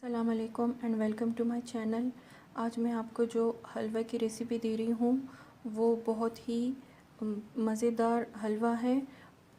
अस्सलाम वालेकुम and welcome to my channel. आज मैं आपको जो हलवा की रेसिपी दे रही हूँ वो बहुत ही मज़ेदार हलवा है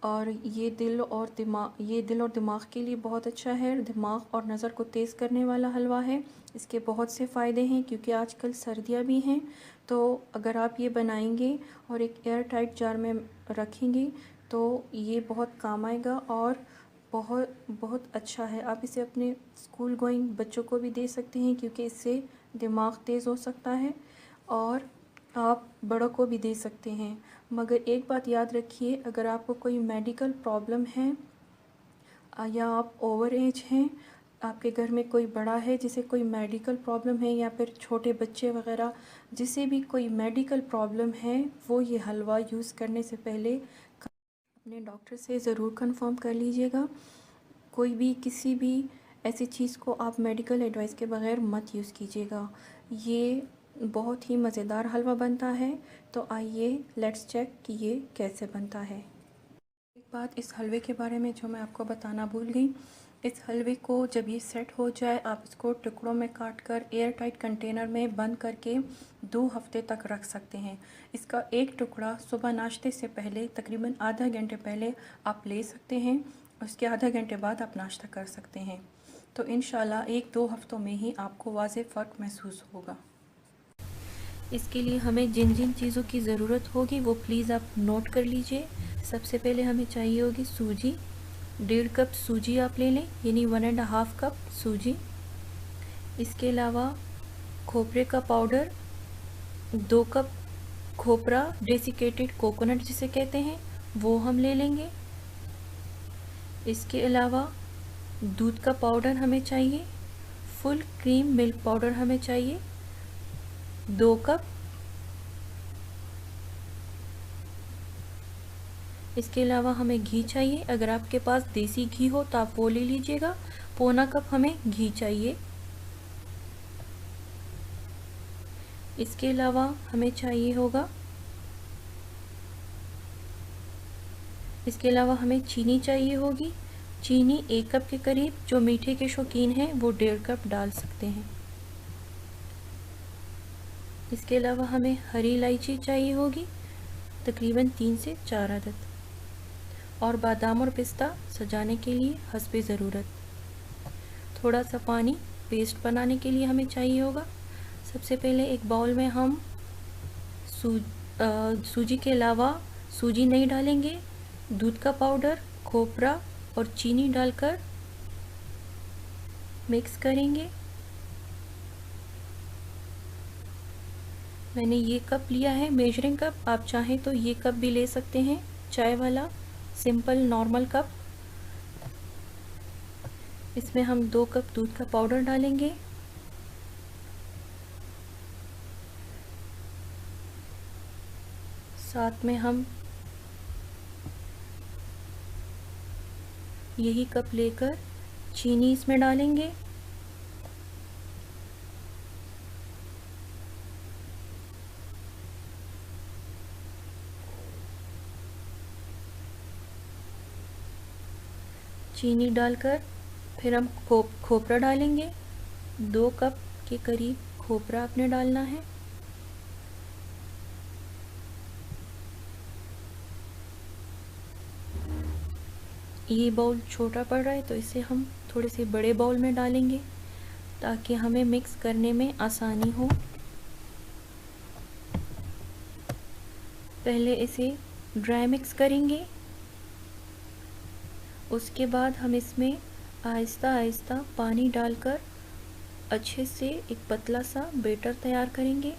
और ये दिल और दिमाग के लिए बहुत अच्छा है। दिमाग और नज़र को तेज़ करने वाला हलवा है। इसके बहुत से फ़ायदे हैं क्योंकि आजकल सर्दियाँ भी हैं, तो अगर आप ये बनाएंगे और एक एयर टाइट जार में रखेंगे तो ये बहुत काम आएगा और बहुत बहुत अच्छा है। आप इसे अपने स्कूल गोइंग बच्चों को भी दे सकते हैं क्योंकि इससे दिमाग तेज़ हो सकता है, और आप बड़ों को भी दे सकते हैं। मगर एक बात याद रखिए, अगर आपको कोई मेडिकल प्रॉब्लम है या आप ओवर एज हैं, आपके घर में कोई बड़ा है जिसे कोई मेडिकल प्रॉब्लम है, या फिर छोटे बच्चे वगैरह जिसे भी कोई मेडिकल प्रॉब्लम है, वो ये हलवा यूज़ करने से पहले अपने डॉक्टर से ज़रूर कंफर्म कर लीजिएगा। कोई भी किसी भी ऐसी चीज़ को आप मेडिकल एडवाइस के बग़ैर मत यूज़ कीजिएगा। ये बहुत ही मज़ेदार हलवा बनता है, तो आइए लेट्स चेक कि ये कैसे बनता है। एक बात इस हलवे के बारे में जो मैं आपको बताना भूल गई, इस हलवे को जब ये सेट हो जाए आप इसको टुकड़ों में काट कर एयर टाइट कंटेनर में बंद करके 2 हफ्ते तक रख सकते हैं। इसका एक टुकड़ा सुबह नाश्ते से पहले तकरीबन आधा घंटे पहले आप ले सकते हैं, उसके आधा घंटे बाद आप नाश्ता कर सकते हैं। तो इंशाल्लाह 1-2 हफ्तों में ही आपको वाज़ेह फ़र्क महसूस होगा। इसके लिए हमें जिन जिन चीज़ों की ज़रूरत होगी वो प्लीज़ आप नोट कर लीजिए। सबसे पहले हमें चाहिए होगी सूजी। 1.5 कप सूजी आप ले लें, यानी 1.5 कप सूजी। इसके अलावा खोपरे का पाउडर 2 कप, खोपरा डेसिकेटेड कोकोनट जिसे कहते हैं वो हम ले लेंगे। इसके अलावा दूध का पाउडर हमें चाहिए, फुल क्रीम मिल्क पाउडर हमें चाहिए 2 कप। इसके अलावा हमें घी चाहिए, अगर आपके पास देसी घी हो तो आप वो ले लीजिएगा। 1/4 कप हमें घी चाहिए। इसके अलावा हमें चाहिए होगा, इसके अलावा हमें चीनी चाहिए होगी। चीनी 1 कप के करीब, जो मीठे के शौकीन हैं वो 1.5 कप डाल सकते हैं। इसके अलावा हमें हरी इलायची चाहिए होगी, तकरीबन 3 से 4 अदद, और बादाम और पिस्ता सजाने के लिए हस्बे ज़रूरत। थोड़ा सा पानी पेस्ट बनाने के लिए हमें चाहिए होगा। सबसे पहले एक बाउल में हम सूजी के अलावा सूजी नहीं डालेंगे, दूध का पाउडर, खोपरा और चीनी डालकर मिक्स करेंगे। मैंने ये कप लिया है मेजरिंग कप, आप चाहें तो ये कप भी ले सकते हैं, चाय वाला सिंपल नॉर्मल कप। इसमें हम 2 कप दूध का पाउडर डालेंगे। साथ में हम यही कप लेकर चीनी इसमें डालेंगे। चीनी डालकर फिर हम खोपरा डालेंगे। 2 कप के करीब खोपरा आपने डालना है। ये बाउल छोटा पड़ रहा है तो इसे हम थोड़े से बड़े बाउल में डालेंगे ताकि हमें मिक्स करने में आसानी हो। पहले इसे ड्राई मिक्स करेंगे, उसके बाद हम इसमें आहिस्ता आहिस्ता पानी डालकर अच्छे से एक पतला सा बैटर तैयार करेंगे।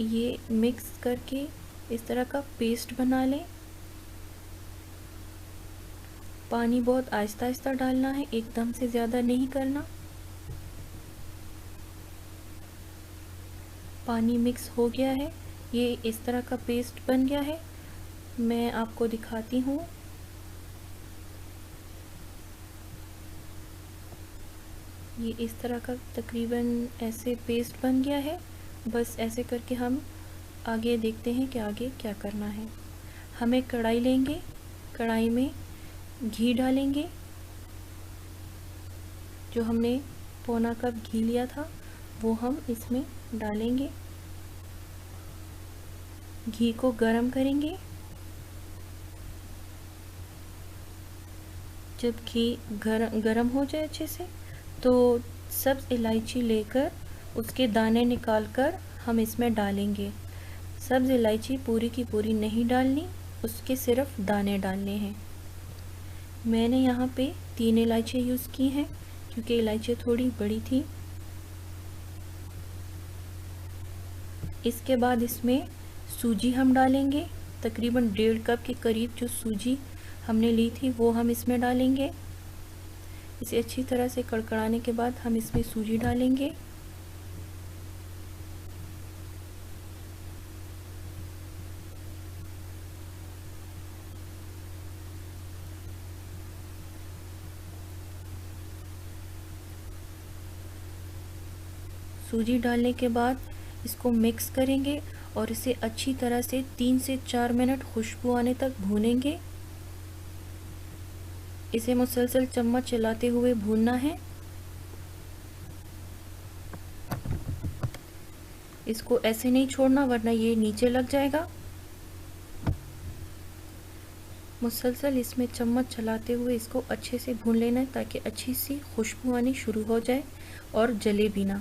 ये मिक्स करके इस तरह का पेस्ट बना लें। पानी बहुत आहिस्ता आहिस्ता डालना है, एकदम से ज़्यादा नहीं करना। पानी मिक्स हो गया है, ये इस तरह का पेस्ट बन गया है। मैं आपको दिखाती हूँ। ये इस तरह का तकरीबन ऐसे पेस्ट बन गया है। बस ऐसे करके हम आगे देखते हैं कि आगे क्या करना है। हमें कढ़ाई लेंगे, कढ़ाई में घी डालेंगे। जो हमने पौना कप घी लिया था वो हम इसमें डालेंगे। घी को गरम करेंगे। जब घी गरम हो जाए अच्छे से तो सब इलायची लेकर उसके दाने निकालकर हम इसमें डालेंगे। सब्ज़ इलायची पूरी की पूरी नहीं डालनी, उसके सिर्फ दाने डालने हैं। मैंने यहाँ पे 3 इलायची यूज़ की हैं क्योंकि इलायची थोड़ी बड़ी थी। इसके बाद इसमें सूजी हम डालेंगे। तकरीबन 1.5 कप के करीब जो सूजी हमने ली थी वो हम इसमें डालेंगे। इसे अच्छी तरह से कड़कड़ाने के बाद हम इसमें सूजी डालेंगे। सूजी डालने के बाद इसको मिक्स करेंगे और इसे अच्छी तरह से 3 से 4 मिनट खुशबू आने तक भूनेंगे। इसे मुसलसल चम्मच चलाते हुए भूनना है। इसको ऐसे नहीं छोड़ना वरना ये नीचे लग जाएगा। मुसलसल इसमें चम्मच चलाते हुए इसको अच्छे से भून लेना है ताकि अच्छी सी खुशबू आनी शुरू हो जाए और जले भी ना।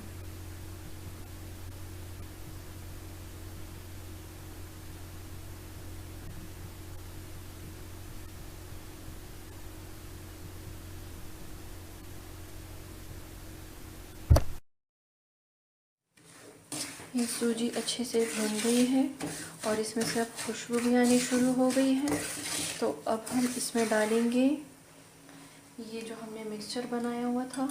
ये सूजी अच्छे से भुन गई है और इसमें से अब खुशबू भी आनी शुरू हो गई है। तो अब हम इसमें डालेंगे ये जो हमने मिक्सचर बनाया हुआ था,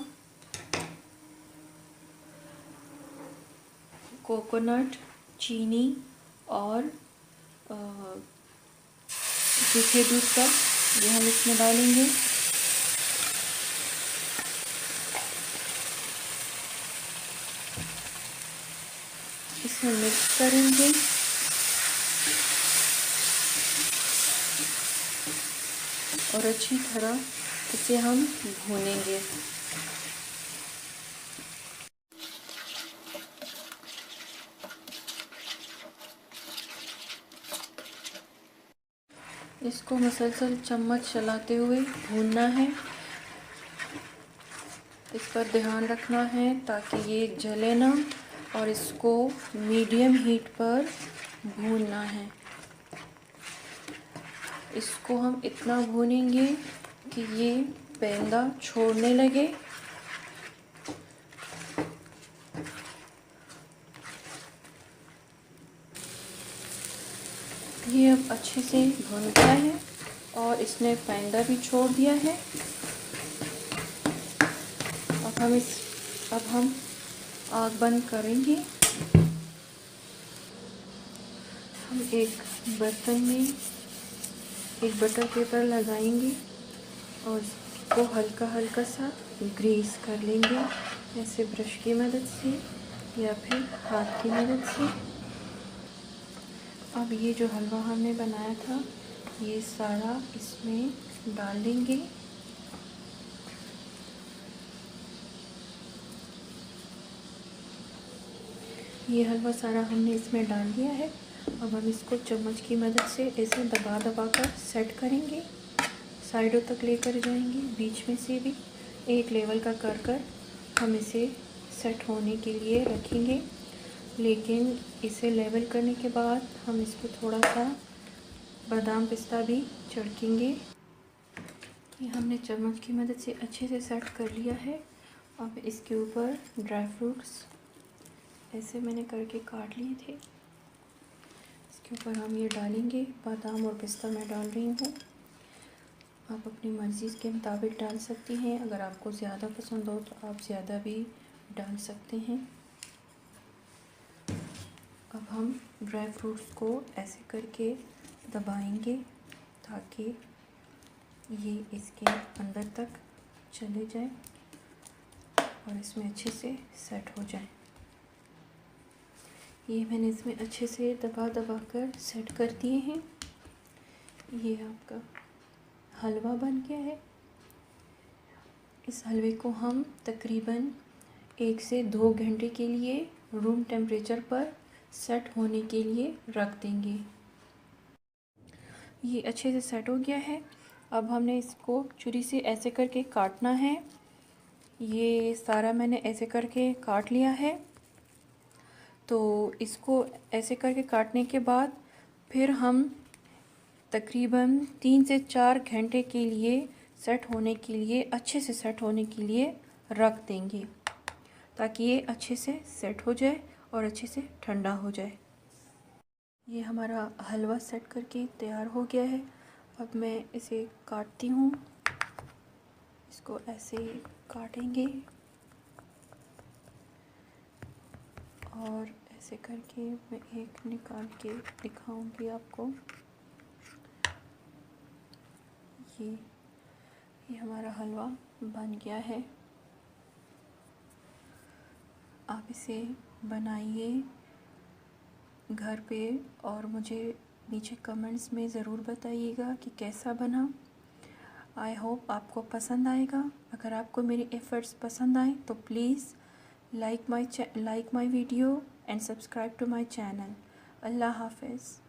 कोकोनट, चीनी और सूखे दूध का, ये हम इसमें डालेंगे। इसमें मिक्स करेंगे और अच्छी तरह इसे हम भूनेंगे। इसको मुसलसल चम्मच चलाते हुए भूनना है। इस पर ध्यान रखना है ताकि ये जले ना और इसको मीडियम हीट पर भूनना है। इसको हम इतना भूनेंगे कि ये पेंदा छोड़ने लगे। ये अब अच्छे से भुन गया है और इसने पेंदा भी छोड़ दिया है। अब हम आग बंद करेंगे। हम एक बर्तन में एक बटर पेपर लगाएंगे और इसको हल्का हल्का सा ग्रीस कर लेंगे, ऐसे ब्रश की मदद से या फिर हाथ की मदद से। अब ये जो हलवा हमने बनाया था ये सारा इसमें डाल देंगे। ये हलवा सारा हमने इसमें डाल दिया है। अब हम इसको चम्मच की मदद से ऐसे दबा दबा कर सेट करेंगे, साइडों तक लेकर जाएंगे, बीच में से भी एक लेवल का कर हम इसे सेट होने के लिए रखेंगे। लेकिन इसे लेवल करने के बाद हम इसको थोड़ा सा बादाम पिस्ता भी छिड़केंगे। ये हमने चम्मच की मदद से अच्छे से सेट कर लिया है। अब इसके ऊपर ड्राई फ्रूट्स ऐसे मैंने करके काट लिए थे, इसके ऊपर हम ये डालेंगे। बादाम और पिस्ता मैं डाल रही हूँ। आप अपनी मर्ज़ी के मुताबिक डाल सकती हैं। अगर आपको ज़्यादा पसंद हो तो आप ज़्यादा भी डाल सकते हैं। अब हम ड्राई फ्रूट्स को ऐसे करके दबाएंगे ताकि ये इसके अंदर तक चले जाए और इसमें अच्छे से सेट हो जाए। ये मैंने इसमें अच्छे से दबा दबा कर सेट कर दिए हैं। ये आपका हलवा बन गया है। इस हलवे को हम तकरीबन 1 से 2 घंटे के लिए रूम टेम्परेचर पर सेट होने के लिए रख देंगे। ये अच्छे से सेट हो गया है। अब हमने इसको छुरी से ऐसे करके काटना है। ये सारा मैंने ऐसे करके काट लिया है। तो इसको ऐसे करके काटने के बाद फिर हम तकरीबन 3 से 4 घंटे के लिए सेट होने के लिए, अच्छे से सेट होने के लिए रख देंगे, ताकि ये अच्छे से सेट हो जाए और अच्छे से ठंडा हो जाए। ये हमारा हलवा सेट करके तैयार हो गया है। अब मैं इसे काटती हूँ। इसको ऐसे काटेंगे और ऐसे करके मैं एक निकाल के दिखाऊंगी आपको। ये हमारा हलवा बन गया है। आप इसे बनाइए घर पे और मुझे नीचे कमेंट्स में ज़रूर बताइएगा कि कैसा बना। आई होप आपको पसंद आएगा। अगर आपको मेरी एफ़र्ट्स पसंद आए तो please like my video and subscribe to my channel. अल्लाह हाफ़िज़।